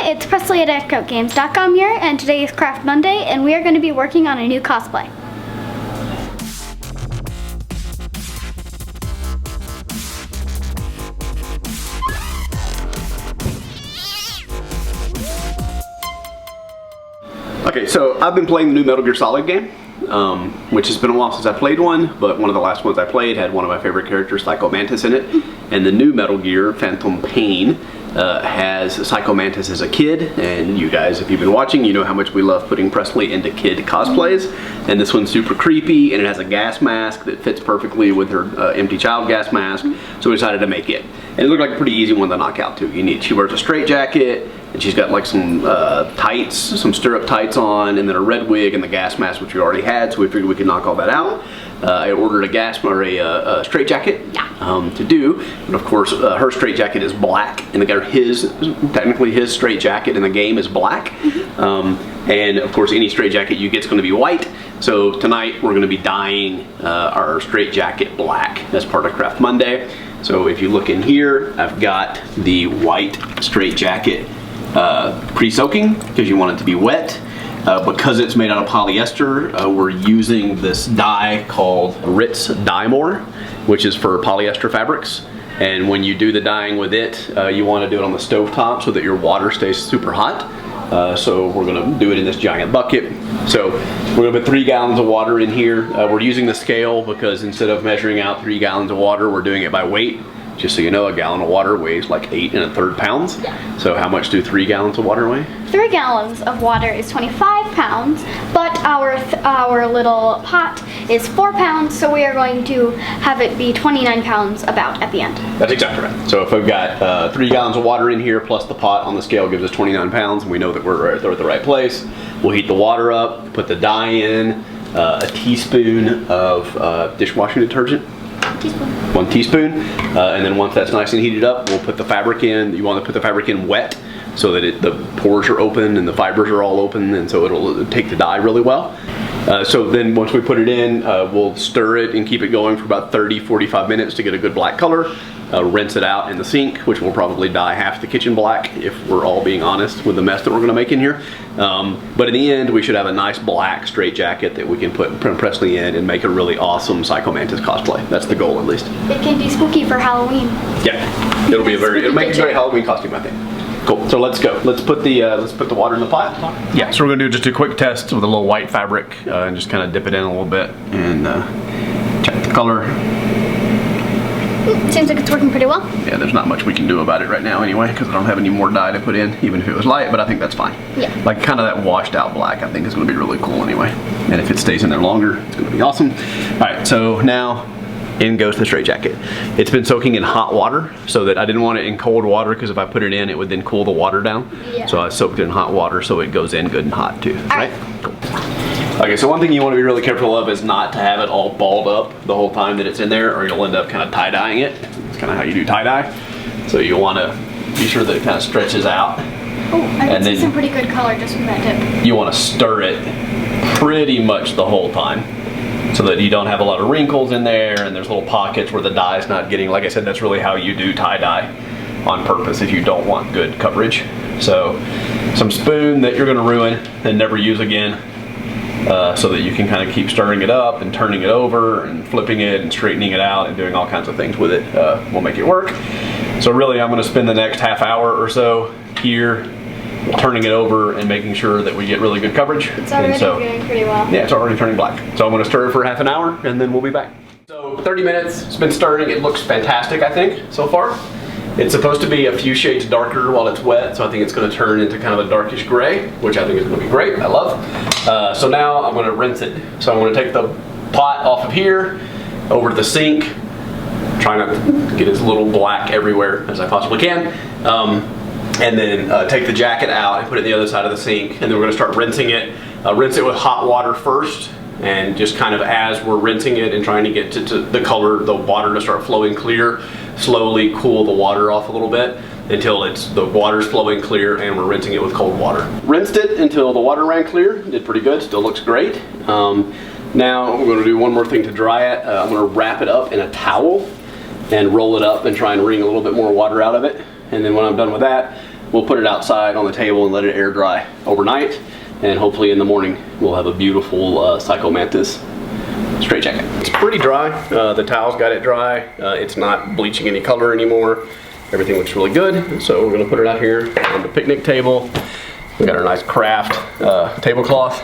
it's Presley at ActOutGames.com here, and today is Craft Monday, and we are going to be working on a new cosplay. Okay, so I've been playing the new Metal Gear Solid game, which has been a while since I played one, but one of the last ones I played had one of my favorite characters, Psycho Mantis, in it. And the new Metal Gear, Phantom Pain, has Psycho Mantis as a kid, and you guys, if you've been watching, you know how much we love putting Presley into kid cosplays. And this one's super creepy, and it has a gas mask that fits perfectly with her empty child gas mask, so we decided to make it. And it looked like a pretty easy one to knock out too. She wears a straight jacket, and she's got like some tights, some stirrup tights on, and then a red wig and the gas mask, which we already had, so we figured we could knock all that out. I ordered a straight jacket to do, but of course her straight jacket is black, and technically his straight jacket in the game is black. And of course any straight jacket you get is going to be white. So tonight we're going to be dyeing our straight jacket black as part of Craft Monday. So if you look in here, I've got the white straight jacket pre-soaking because you want it to be wet. Because it's made out of polyester, we're using this dye called Ritz Dye More, which is for polyester fabrics. And when you do the dyeing with it, you want to do it on the stove top so that your water stays super hot. So we're going to do it in this giant bucket. So we're going to put 3 gallons of water in here. We're using the scale because instead of measuring out 3 gallons of water, we're doing it by weight. Just so you know, a gallon of water weighs like 8 1/3 pounds. Yeah. So how much do 3 gallons of water weigh? 3 gallons of water is 25 pounds, but our little pot is 4 pounds, so we are going to have it be 29 pounds about at the end. That's exactly right. So if we've got 3 gallons of water in here, plus the pot on the scale gives us 29 pounds, and we know that we're at the right place. We'll heat the water up, put the dye in, a teaspoon of dishwashing detergent. 1 teaspoon, and then once that's nice and heated up, we'll put the fabric in. You want to put the fabric in wet so that the pores are open and the fibers are all open, and so it'll take the dye really well. So then once we put it in, we'll stir it and keep it going for about 30-45 minutes to get a good black color. Rinse it out in the sink, which will probably dye half the kitchen black if we're all being honest with the mess that we're going to make in here. But in the end, we should have a nice black straight jacket that we can put Presley in and make a really awesome Psycho Mantis cosplay. That's the goal, at least. It can be spooky for Halloween. Yeah, it'll make a great Halloween costume, I think. Cool. So let's go. Let's put the water in the pot. Yeah. So we're gonna do just a quick test with a little white fabric and just kind of dip it in a little bit and check the color. Seems like it's working pretty well. Yeah, there's not much we can do about it right now anyway, because I don't have any more dye to put in, even if it was light, but I think that's fine. Yeah. Like kind of that washed out black, I think is going to be really cool anyway. And if it stays in there longer, it's going to be awesome. All right, so now in goes the straight jacket. It's been soaking in hot water, so that I didn't want it in cold water, because if I put it in, it would then cool the water down. Yeah. So I soaked it in hot water so it goes in good and hot too, right? Cool. Okay, so one thing you want to be really careful of is not to have it all balled up the whole time that it's in there, or you'll end up kind of tie-dyeing it. It's kind of how you do tie-dye. So you'll want to be sure that it kind of stretches out. Oh, I can see some pretty good color just from that dip. You want to stir it pretty much the whole time, so that you don't have a lot of wrinkles in there and there's little pockets where the dye is not getting, like I said, that's really how you do tie-dye on purpose if you don't want good coverage. So some spoon that you're going to ruin and never use again. So that you can kind of keep stirring it up and turning it over and flipping it and straightening it out and doing all kinds of things with it will make it work. So really I'm going to spend the next half hour or so here turning it over and making sure that we get really good coverage. It's already doing pretty well. Yeah, it's already turning black. So I'm going to stir it for half an hour and then we'll be back. So 30 minutes, it's been stirring. It looks fantastic, I think, so far. It's supposed to be a few shades darker while it's wet, so I think it's going to turn into kind of a darkish gray, which I think is going to be great. I love. So now I'm going to rinse it. So I'm going to take the pot off of here, over to the sink, try not to get as little black everywhere as I possibly can, and then take the jacket out and put it on the other side of the sink, and then we're going to start rinsing it. Rinse it with hot water first, and just kind of as we're rinsing it and trying to get to the color, the water to start flowing clear, slowly cool the water off a little bit until the water's flowing clear and we're rinsing it with cold water. Rinsed it until the water ran clear. Did pretty good, still looks great. Now we're going to do one more thing to dry it. I'm going to wrap it up in a towel and roll it up and try and wring a little bit more water out of it. And then when I'm done with that, we'll put it outside on the table and let it air dry overnight. And hopefully in the morning, we'll have a beautiful Psycho Mantis straight jacket. It's pretty dry. The towel's got it dry. It's not bleaching any color anymore. Everything looks really good. So we're gonna put it out here on the picnic table. We got our nice craft tablecloth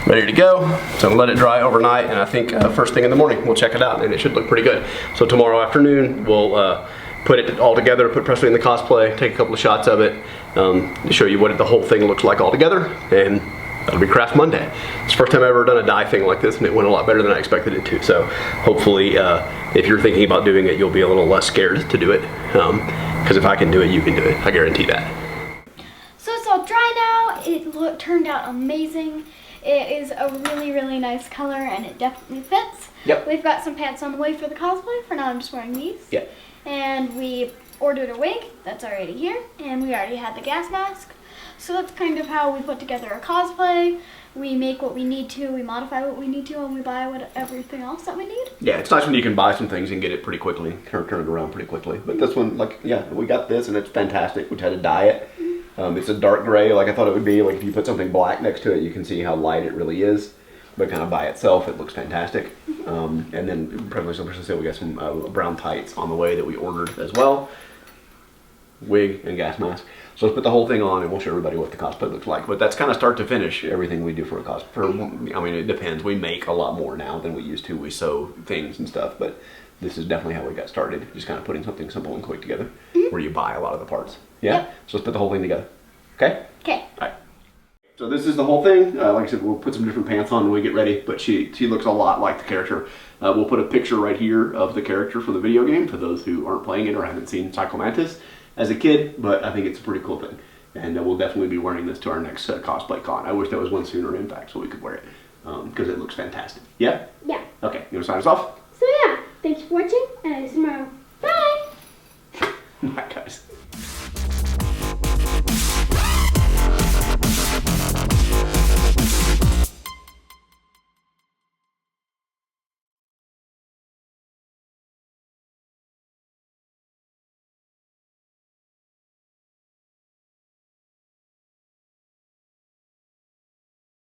ready to go. So let it dry overnight, and I think first thing in the morning we'll check it out, and it should look pretty good. So tomorrow afternoon we'll put it all together, put Presley in the cosplay, take a couple of shots of it, to show you what the whole thing looks like all together, and that'll be Craft Monday. It's the first time I've ever done a dye thing like this, and it went a lot better than I expected it to. So hopefully, if you're thinking about doing it, you'll be a little less scared to do it. Because if I can do it, you can do it. I guarantee that. So it's all dry now. It turned out amazing. It is a really, really nice color, and it definitely fits. Yep. We've got some pants on the way for the cosplay. For now, I'm just wearing these. Yeah. And we ordered a wig that's already here, and we already had the gas mask. So that's kind of how we put together a cosplay. We make what we need to, we modify what we need to, and we buy everything else that we need. Yeah, it's nice when you can buy some things and get it pretty quickly, turn it around pretty quickly. But this one, like, yeah, we got this, and it's fantastic. We had to dye it. It's a dark gray, like I thought it would be. Like if you put something black next to it, you can see how light it really is. But kind of by itself, it looks fantastic. And then Presley we got some brown tights on the way that we ordered as well. Wig and gas mask. So let's put the whole thing on, and we'll show everybody what the cosplay looks like. But that's kind of start to finish everything we do for a cosplay. I mean, it depends. We make a lot more now than we used to. We sew things and stuff, but this is definitely how we got started. Just kind of putting something simple and quick together, where you buy a lot of the parts. Yeah? Yep. So let's put the whole thing together. Okay? Okay. All right. So this is the whole thing. Like I said, we'll put some different pants on when we get ready, but she looks a lot like the character. We'll put a picture right here of the character for the video game for those who aren't playing it or haven't seen Psycho Mantis as a kid, but I think it's a pretty cool thing. And we'll definitely be wearing this to our next cosplay con. I wish there was one sooner, in fact, so we could wear it, because it looks fantastic. Yeah? Yeah. Okay, you want to sign us off? So yeah, thanks for watching, and I'll see you tomorrow. Bye! Bye, guys.